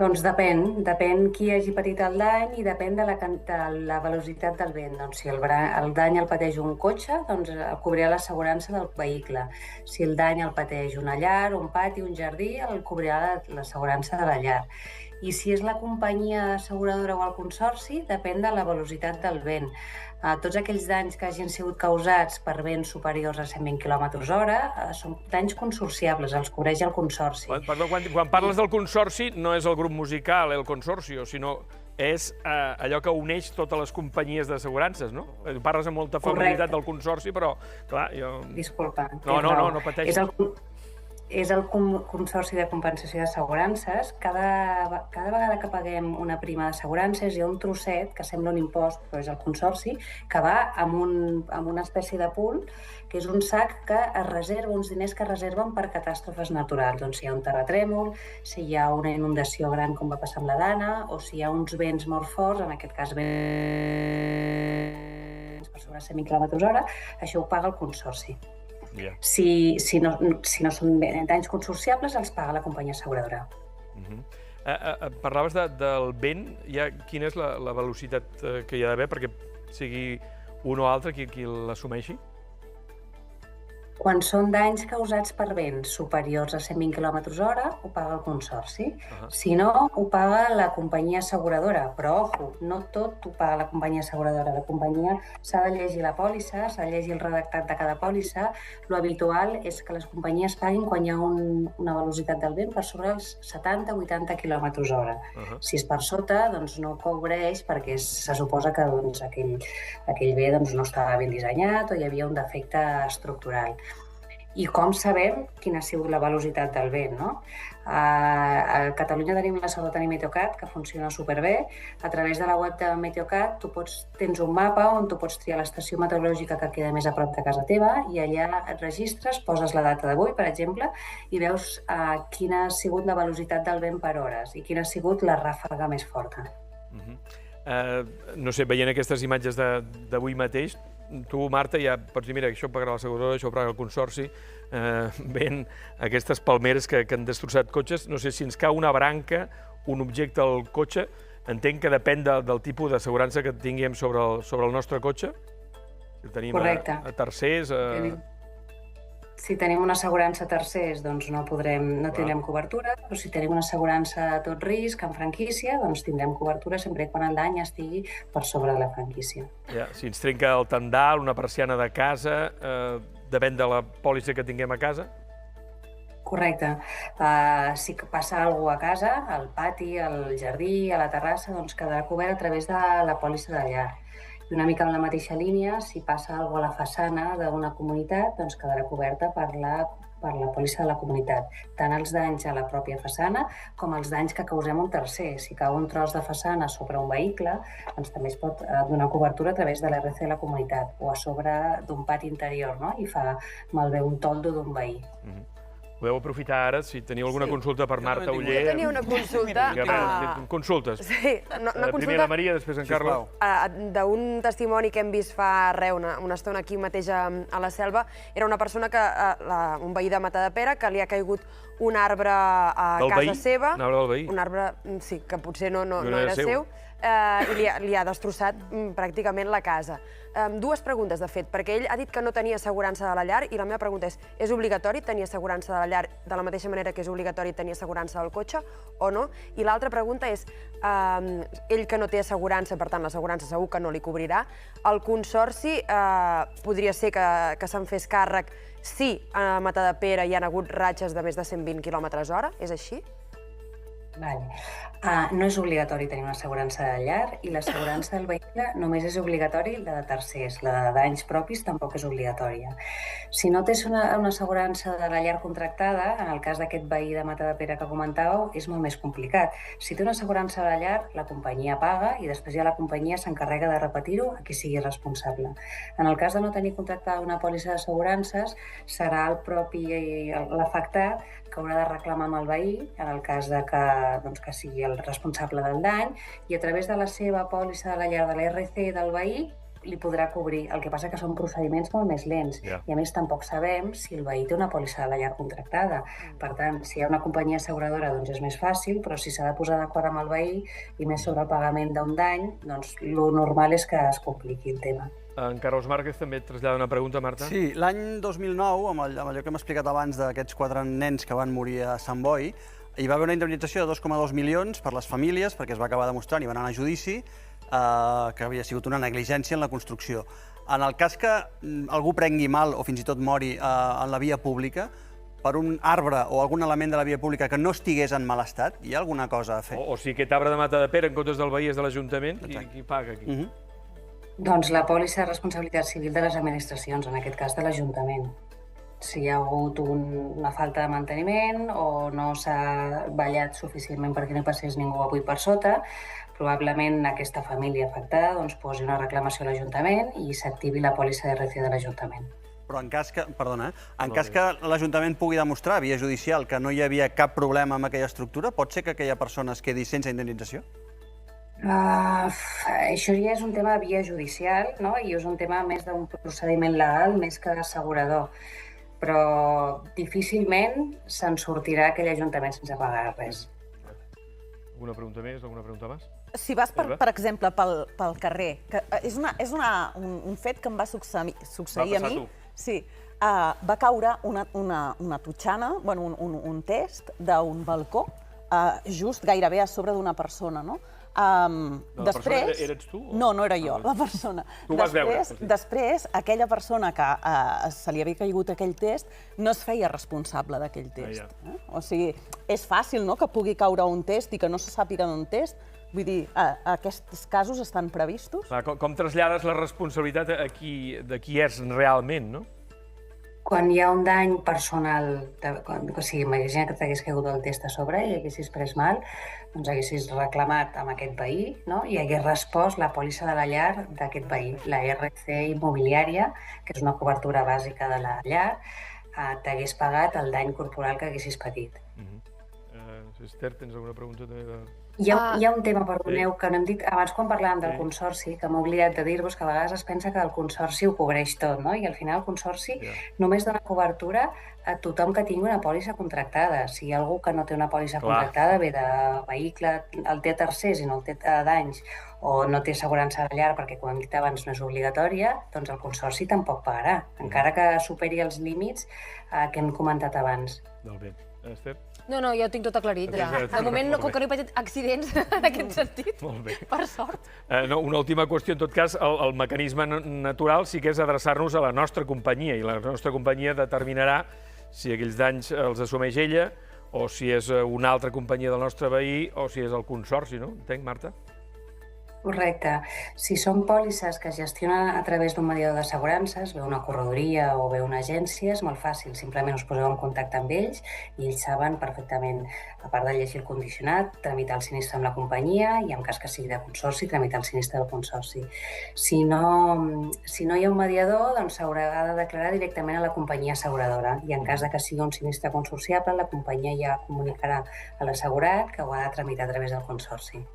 Doncs depèn qui hagi patit el dany i depèn de la velocitat del vent. Doncs si el dany el pateix un cotxe, doncs el cobrirà l'assegurança del vehicle. Si el dany el pateix una llar, un pati, un jardí, el cobrirà l'assegurança de la llar. I si és la companyia asseguradora o el consorci, depèn de la velocitat del vent. Tots aquells danys que hagin sigut causats per vents superiors a 120 km/h són danys consorciables, els cobreix el consorci. Perdó, quan parles del consorci, no és el grup musical, el consorcio, sinó és allò que uneix totes les companyies d'assegurances, no? Parles amb molta familiaritat del consorci, però, clar, jo... Disculpa. No pateixis. És el Consorci de Compensació d'Assegurances. Cada vegada que paguem una prima d'assegurances hi ha un trosset, que sembla un impost, però és el consorci, que va amb una espècie de pool, que és un sac que es reserva, uns diners que es reserven per catàstrofes naturals. Doncs si hi ha un terratrèmol, si hi ha una inundació gran com va passar amb la Dana, o si hi ha uns vents molt forts, en aquest cas vents per sobre 120 km/h, això ho paga el consorci. Yeah. Si no són danys consorciables, els paga la companyia asseguradora. Parlaves del vent. Quina és la velocitat que hi ha d'haver perquè sigui un o altre qui l'assumeixi? Quan són danys causats per vents superiors a 120 km/h, ho paga el consorci. Si no, ho paga la companyia asseguradora. Però, ojo, no tot ho paga la companyia asseguradora. La companyia s'ha de llegir la pòlissa, s'ha de llegir el redactat de cada pòlissa. Lo habitual és que les companyies paguin quan hi ha una velocitat del vent per sobre els 70-80 km/h. Si és per sota, doncs no cobreix perquè se suposa que aquell bé no estava ben dissenyat o hi havia un defecte estructural. I com sabem quina ha sigut la velocitat del vent, no? A Catalunya tenim la sort de tenir Meteocat, que funciona superbé. A través de la web de Meteocat tens un mapa on tu pots triar l'estació meteorològica que queda més a prop de casa teva i allà et registres, poses la data d'avui, per exemple, i veus quina ha sigut la velocitat del vent per hores i quina ha sigut la ràfega més forta. No sé, veient aquestes imatges d'avui mateix, tu, Marta, ja pots dir, mira, això ho pagarà l'asseguradora, això ho pagarà el consorci, veient aquestes palmeres que han destrossat cotxes, no sé si ens cau una branca, un objecte al cotxe, entenc que depèn del tipus d'assegurança que tinguem sobre el nostre cotxe. Si tenim a tercers... Si tenim una assegurança a tercers, doncs no tindrem cobertura, però si tenim una assegurança a tot risc, en franquícia, doncs tindrem cobertura sempre quan el dany estigui per sobre de la franquícia. Si ens trenca el tendal, una persiana de casa, depèn de la pòlissa que tinguem a casa? Correcte. Si passa alguna cosa a casa, al pati, al jardí, a la terrassa, doncs quedarà cobert a través de la pòlissa de llar. I una mica en la mateixa línia, si passa alguna cosa a la façana d'una comunitat, doncs quedarà coberta per la pòlissa de la comunitat. Tant els danys a la pròpia façana com els danys que causem un tercer. Si cau un tros de façana sobre un vehicle, doncs també es pot donar cobertura a través de l'RC de la comunitat o a sobre d'un pati interior, no? I fa malbé un toldo d'un veí. Podeu aprofitar ara, si teniu alguna consulta per Marta Oller. Jo tenia una consulta... Consultes. Sí, una consulta... Primer la Maria, després en Carles. D'un testimoni que hem vist fa una estona aquí mateix a la Selva, era una persona, un veí de Matadepera, que li ha caigut un arbre a casa seva. Un arbre del veí? Un arbre, sí, que potser no era seu. I li ha destrossat pràcticament la casa. Dues preguntes, de fet, perquè ell ha dit que no tenia assegurança de la llar i la meva pregunta és obligatori tenir assegurança de la llar de la mateixa manera que és obligatori tenir assegurança del cotxe o no? I l'altra pregunta és, ell que no té assegurança, per tant l'assegurança segur que no li cobrirà, el consorci podria ser que se'n fes càrrec si a Matadepera hi ha hagut ratxes de més de 120 km/h, és així? No és obligatori tenir una assegurança de llar i l'assegurança del vehicle només és obligatori la de tercers, la de danys propis tampoc és obligatòria. Si no tens una assegurança de la llar contractada, en el cas d'aquest veí de Matadepera que comentàveu, és molt més complicat. Si té una assegurança de la llar, la companyia paga i després ja la companyia s'encarrega de repetir-ho a qui sigui responsable. En el cas de no tenir contractada una pòlissa d'assegurances, serà l'afectat que haurà de reclamar amb el veí, en el cas que sigui el responsable del dany, i a través de la seva pòlissa de la llar de l'RC del veí li podrà cobrir. El que passa que són procediments molt més lents. I a més tampoc sabem si el veí té una pòlissa de la llar contractada. Per tant, si hi ha una companyia asseguradora doncs és més fàcil, però si s'ha de posar d'acord amb el veí i més sobre el pagament d'un dany, doncs el normal és que es compliqui el tema. En Carlos Márquez també et trasllada una pregunta, Marta. Sí, l'any 2009, amb allò que hem explicat abans d'aquests 4 nens que van morir a Sant Boi, hi va haver una indemnització de 2,2 milions per les famílies, perquè es va acabar demostrant i van anar a judici, que havia sigut una negligència en la construcció. En el cas que algú prengui mal o fins i tot mori en la via pública, per un arbre o algun element de la via pública que no estigués en mal estat, hi ha alguna cosa a fer? O si aquest arbre de Matadepera en comptes del veí és de l'Ajuntament, qui paga aquí? Doncs la pòlissa de responsabilitat civil de les administracions, en aquest cas de l'Ajuntament. Si hi ha hagut una falta de manteniment o no s'ha ballat suficientment perquè no passés ningú avui per sota, probablement aquesta família afectada posi una reclamació a l'Ajuntament i s'activi la pòlissa d'RC de l'Ajuntament. Però en cas que, perdona, en cas que l'Ajuntament pugui demostrar, via judicial, que no hi havia cap problema amb aquella estructura, pot ser que aquella persona es quedi sense indemnització? Això ja és un tema de via judicial, no? I és un tema més d'un procediment legal més que d'assegurador. Però difícilment se'n sortirà aquell Ajuntament sense pagar res. Alguna pregunta més? Alguna pregunta més? Si vas, per exemple, pel carrer, que és un fet que em va succeir a mi. Sí, va caure una totxana, un test d'un balcó, just gairebé a sobre d'una persona, no? La persona eres tu? No, no era jo, la persona. Tu ho vas veure? Després, aquella persona que se li havia caigut aquell test no es feia responsable d'aquell test. O sigui, és fàcil que pugui caure un test i que no se sàpiga d'un test. Vull dir, aquests casos estan previstos? Com trasllades la responsabilitat de qui és realment, no? Quan hi ha un dany personal, o sigui, imagina que t'hagués caigut el test a sobre i haguessis pres mal, doncs haguessis reclamat amb aquest veí i hagués respost la pòlissa de la llar d'aquest veí, la RC immobiliària, que és una cobertura bàsica de la llar, t'hagués pagat el dany corporal que haguessis patit. Esther, tens alguna pregunta també? Hi ha un tema, perdoneu, que no hem dit abans quan parlàvem del consorci, que m'he oblidat de dir-vos que a vegades es pensa que el consorci ho cobreix tot, no? I al final el consorci només dona cobertura a tothom que tingui una pòlissa contractada. Si hi ha algú que no té una pòlissa contractada, ve de vehicle, el té a tercers i no el té a danys, o no té assegurança de llar perquè, com hem dit abans, no és obligatòria, doncs el consorci tampoc pagarà, encara que superi els límits que hem comentat abans. Molt bé. Esther? No, jo ho tinc tot aclarit. De moment, com que no he patit accidents en aquest sentit, per sort. Una última qüestió, en tot cas, el mecanisme natural sí que és adreçar-nos a la nostra companyia, i la nostra companyia determinarà si aquells danys els assumeix ella, o si és una altra companyia del nostre veí, o si és el consorci, no? Entenc, Marta? Correcte. Si són pòlisses que es gestionen a través d'un mediador d'assegurances, ve una corredoria o ve una agència, és molt fàcil. Simplement us poseu en contacte amb ells i ells saben perfectament, a part de llegir el condicionat, tramitar el sinistre amb la companyia i, en cas que sigui de consorci, tramitar el sinistre del consorci. Si no hi ha un mediador, doncs s'haurà de declarar directament a la companyia asseguradora i, en cas que sigui un sinistre consorciable, la companyia ja comunicarà a l'assegurat que ho ha de tramitar a través del consorci.